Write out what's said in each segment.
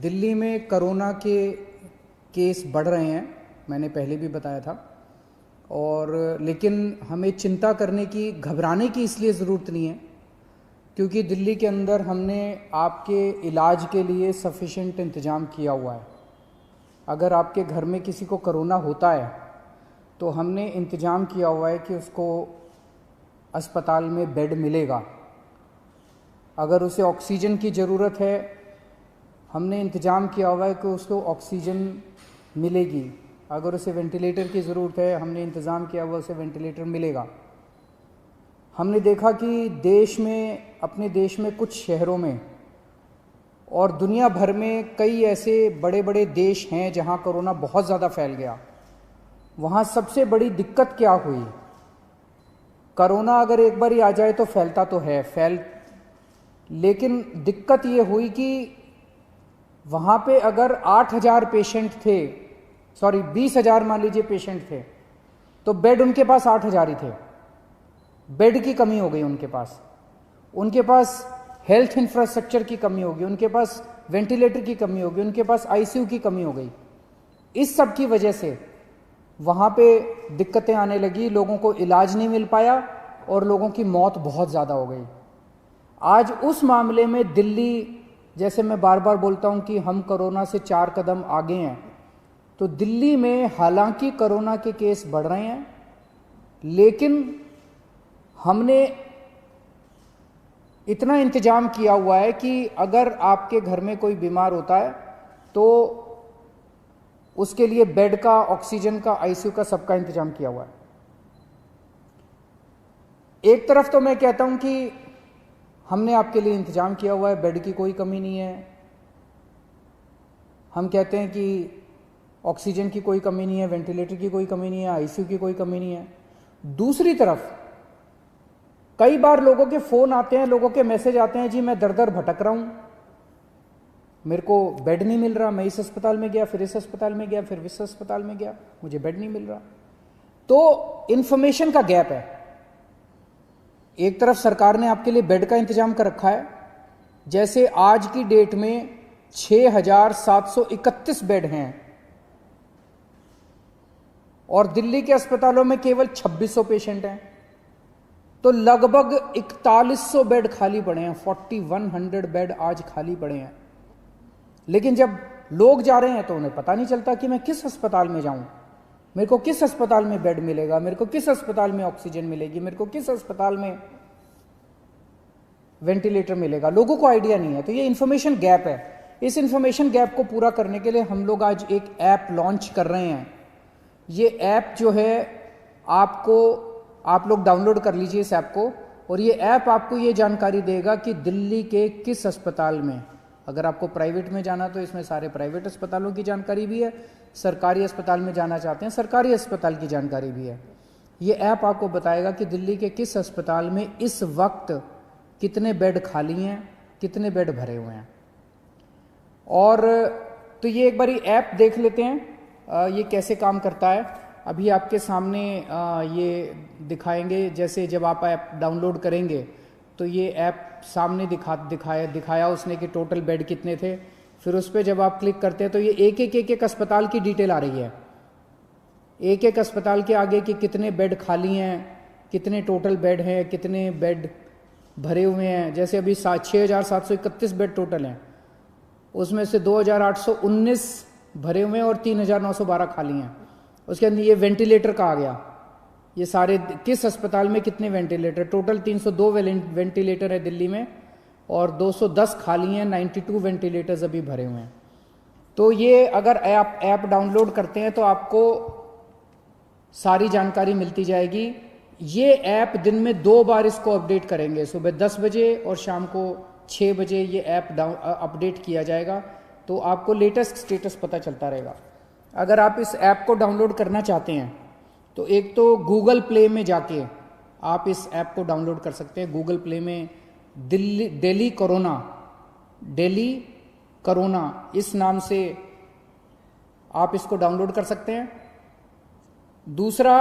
दिल्ली में कोरोना के केस बढ़ रहे हैं, मैंने पहले भी बताया था। और लेकिन हमें चिंता करने की, घबराने की इसलिए ज़रूरत नहीं है क्योंकि दिल्ली के अंदर हमने आपके इलाज के लिए सफिशेंट इंतज़ाम किया हुआ है। अगर आपके घर में किसी को कोरोना होता है तो हमने इंतज़ाम किया हुआ है कि उसको अस्पताल में बेड मिलेगा। अगर उसे ऑक्सीजन की ज़रूरत है, हमने इंतज़ाम किया हुआ है कि उसको ऑक्सीजन मिलेगी। अगर उसे वेंटिलेटर की ज़रूरत है, हमने इंतज़ाम किया हुआ उसे वेंटिलेटर मिलेगा। हमने देखा कि देश में, अपने देश में कुछ शहरों में और दुनिया भर में कई ऐसे बड़े बड़े देश हैं जहां कोरोना बहुत ज़्यादा फैल गया। वहां सबसे बड़ी दिक्कत क्या हुई? कोरोना अगर एक बार ही आ जाए तो फैलता तो है, लेकिन दिक्कत ये हुई कि वहां पे अगर 8,000 पेशेंट थे, 20,000 मान लीजिए पेशेंट थे, तो बेड उनके पास 8,000 ही थे। बेड की कमी हो गई उनके पास हेल्थ इंफ्रास्ट्रक्चर की कमी होगी, उनके पास वेंटिलेटर की कमी होगी, उनके पास आईसीयू की कमी हो गई। इस सब की वजह से वहां पे दिक्कतें आने लगी, लोगों को इलाज नहीं मिल पाया और लोगों की मौत बहुत ज़्यादा हो गई। आज उस मामले में दिल्ली, जैसे मैं बार बार बोलता हूं कि हम कोरोना से 4 कदम आगे हैं, तो दिल्ली में हालांकि कोरोना के केस बढ़ रहे हैं, लेकिन हमने इतना इंतजाम किया हुआ है कि अगर आपके घर में कोई बीमार होता है तो उसके लिए बेड का, ऑक्सीजन का, आईसीयू का, सबका इंतजाम किया हुआ है। एक तरफ तो मैं कहता हूं कि हमने आपके लिए इंतजाम किया हुआ है, बेड की कोई कमी नहीं है। हम कहते हैं कि ऑक्सीजन की कोई कमी नहीं है, वेंटिलेटर की कोई कमी नहीं है, आईसीयू की कोई कमी नहीं है। दूसरी तरफ कई बार लोगों के फोन आते हैं, लोगों के मैसेज आते हैं, जी मैं दर दर भटक रहा हूं, मेरे को बेड नहीं मिल रहा, मैं इस अस्पताल में गया, फिर इस अस्पताल में गया, फिर इस अस्पताल में गया, मुझे बेड नहीं मिल रहा। तो इंफॉर्मेशन का गैप है। एक तरफ सरकार ने आपके लिए बेड का इंतजाम कर रखा है, जैसे आज की डेट में 6,731 बेड हैं और दिल्ली के अस्पतालों में केवल 2,600 पेशेंट हैं, तो लगभग 4,100 बेड खाली पड़े हैं। 4,100 बेड आज खाली पड़े हैं। लेकिन जब लोग जा रहे हैं तो उन्हें पता नहीं चलता कि मैं किस अस्पताल में जाऊं, मेरे को किस अस्पताल में बेड मिलेगा, मेरे को किस अस्पताल में ऑक्सीजन मिलेगी, मेरे को किस अस्पताल में वेंटिलेटर मिलेगा। लोगों को आइडिया नहीं है। तो ये इंफॉर्मेशन गैप है। इस इंफॉर्मेशन गैप को पूरा करने के लिए हम लोग आज एक ऐप लॉन्च कर रहे हैं। ये ऐप जो है, आप लोग डाउनलोड कर लीजिए इस ऐप को, और ये ऐप आपको ये जानकारी देगा कि दिल्ली के किस अस्पताल में, अगर आपको प्राइवेट में जाना तो इसमें सारे प्राइवेट अस्पतालों की जानकारी भी है, सरकारी अस्पताल में जाना चाहते हैं सरकारी अस्पताल की जानकारी भी है। ये ऐप आपको बताएगा कि दिल्ली के किस अस्पताल में इस वक्त कितने बेड खाली हैं, कितने बेड भरे हुए हैं। और तो ये एक बार ऐप देख लेते हैं ये कैसे काम करता है। अभी आपके सामने ये दिखाएंगे। जैसे जब आप ऐप डाउनलोड करेंगे तो ये ऐप सामने दिखाया उसने कि टोटल बेड कितने थे। फिर उस पर जब आप क्लिक करते हैं तो ये एक अस्पताल की डिटेल आ रही है। एक अस्पताल के आगे कि कितने बेड खाली हैं, कितने टोटल बेड हैं, कितने बेड भरे हुए हैं। जैसे अभी 6,731 बेड टोटल हैं, उसमें से 2,819 भरे हुए हैं और 3,912 खाली हैं। उसके अंदर ये वेंटिलेटर का आ गया, ये सारे किस अस्पताल में कितने वेंटिलेटर। टोटल 302 वेंटिलेटर है दिल्ली में और 210 खाली हैं, 92 वेंटिलेटर्स अभी भरे हुए हैं। तो ये अगर ऐप डाउनलोड करते हैं तो आपको सारी जानकारी मिलती जाएगी। ये ऐप दिन में 2 बार इसको अपडेट करेंगे, सुबह 10 बजे और शाम को 6 बजे ये ऐप अपडेट किया जाएगा, तो आपको लेटेस्ट स्टेटस पता चलता रहेगा। अगर आप इस ऐप को डाउनलोड करना चाहते हैं तो एक तो गूगल प्ले में जाके आप इस ऐप को डाउनलोड कर सकते हैं। गूगल प्ले में डेली कोरोना इस नाम से आप इसको डाउनलोड कर सकते हैं। दूसरा,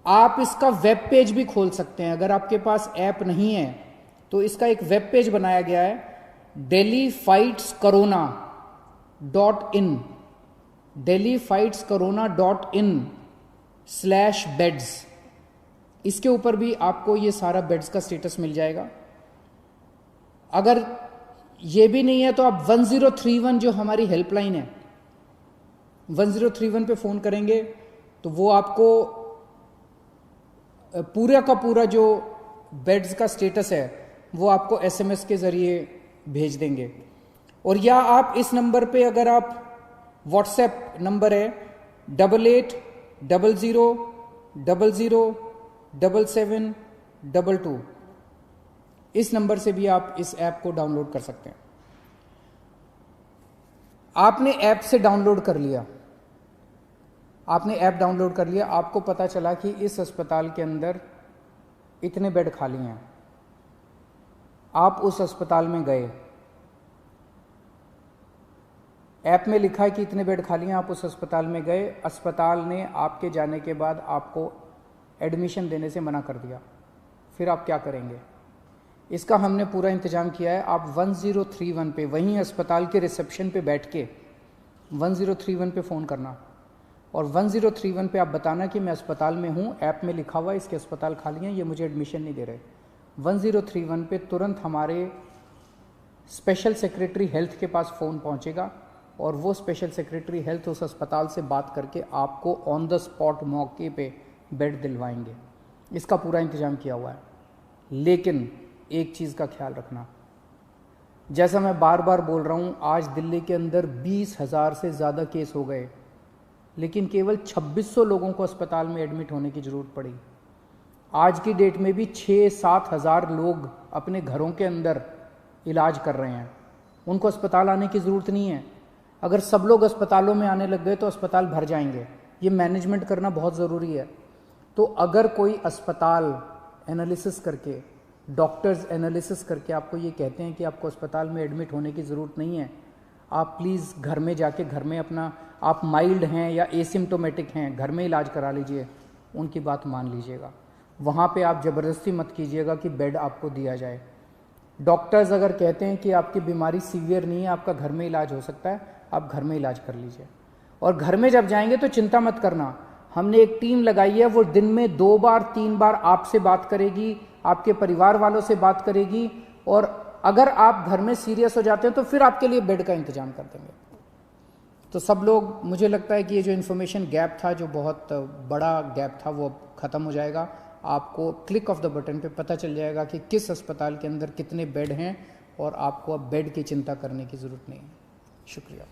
आप इसका वेब पेज भी खोल सकते हैं। अगर आपके पास ऐप नहीं है तो इसका एक वेब पेज बनाया गया है, delhifightscorona.in, delhifightscorona.in/beds। इसके ऊपर भी आपको ये सारा बेड्स का स्टेटस मिल जाएगा। अगर ये भी नहीं है तो आप 1031 जो हमारी हेल्पलाइन है, 1031 पे फ़ोन करेंगे तो वो आपको पूरा का पूरा जो बेड्स का स्टेटस है वो आपको SMS के ज़रिए भेज देंगे। और या आप इस नंबर पे, अगर आप व्हाट्सएप नंबर है 8800007722, इस नंबर से भी आप इस ऐप को डाउनलोड कर सकते हैं। आपने ऐप से डाउनलोड कर लिया, आपने ऐप डाउनलोड कर लिया, आपको पता चला कि इस अस्पताल के अंदर इतने बेड खाली हैं। आप उस अस्पताल में गए, ऐप में लिखा है कि इतने बेड खाली हैं, आप उस अस्पताल में गए, अस्पताल ने आपके जाने के बाद आपको एडमिशन देने से मना कर दिया, फिर आप क्या करेंगे? इसका हमने पूरा इंतजाम किया है। आप 1031 पे, वहीं अस्पताल के रिसेप्शन पे बैठ के 1031 पे फ़ोन करना और 1031 पे आप बताना कि मैं अस्पताल में हूँ, ऐप में लिखा हुआ है इसके अस्पताल खाली हैं, ये मुझे एडमिशन नहीं दे रहे। 1031 पे तुरंत हमारे स्पेशल सेक्रेटरी हेल्थ के पास फ़ोन पहुँचेगा और वो स्पेशल सेक्रेटरी हेल्थ उस अस्पताल से बात करके आपको ऑन द स्पॉट मौके पे बेड दिलवाएंगे। इसका पूरा इंतजाम किया हुआ है। लेकिन एक चीज़ का ख्याल रखना, जैसा मैं बार बार बोल रहा हूँ, आज दिल्ली के अंदर 20,000 से ज़्यादा केस हो गए, लेकिन केवल 2600 लोगों को अस्पताल में एडमिट होने की ज़रूरत पड़ी। आज की डेट में भी 6-7 हज़ार लोग अपने घरों के अंदर इलाज कर रहे हैं, उनको अस्पताल आने की ज़रूरत नहीं है। अगर सब लोग अस्पतालों में आने लग गए तो अस्पताल भर जाएंगे। ये मैनेजमेंट करना बहुत ज़रूरी है। तो अगर कोई अस्पताल एनालिसिस करके, डॉक्टर्स एनालिसिस करके आपको ये कहते हैं कि आपको अस्पताल में एडमिट होने की ज़रूरत नहीं है, आप प्लीज़ घर में जाके, घर में अपना, आप माइल्ड हैं या एसिम्टोमेटिक हैं, घर में इलाज करा लीजिए, उनकी बात मान लीजिएगा। वहाँ पे आप ज़बरदस्ती मत कीजिएगा कि बेड आपको दिया जाए। डॉक्टर्स अगर कहते हैं कि आपकी बीमारी सीवियर नहीं है, आपका घर में इलाज हो सकता है, आप घर में इलाज कर लीजिए। और घर में जब जाएंगे तो चिंता मत करना, हमने एक टीम लगाई है, वो दिन में 2 बार 3 बार आपसे बात करेगी, आपके परिवार वालों से बात करेगी, और अगर आप घर में सीरियस हो जाते हैं तो फिर आपके लिए बेड का इंतजाम कर देंगे। तो सब लोग, मुझे लगता है कि ये जो इन्फॉर्मेशन गैप था, जो बहुत बड़ा गैप था, वो अब ख़त्म हो जाएगा। आपको क्लिक ऑफ द बटन पे पता चल जाएगा कि किस अस्पताल के अंदर कितने बेड हैं और आपको अब बेड की चिंता करने की ज़रूरत नहीं है। शुक्रिया।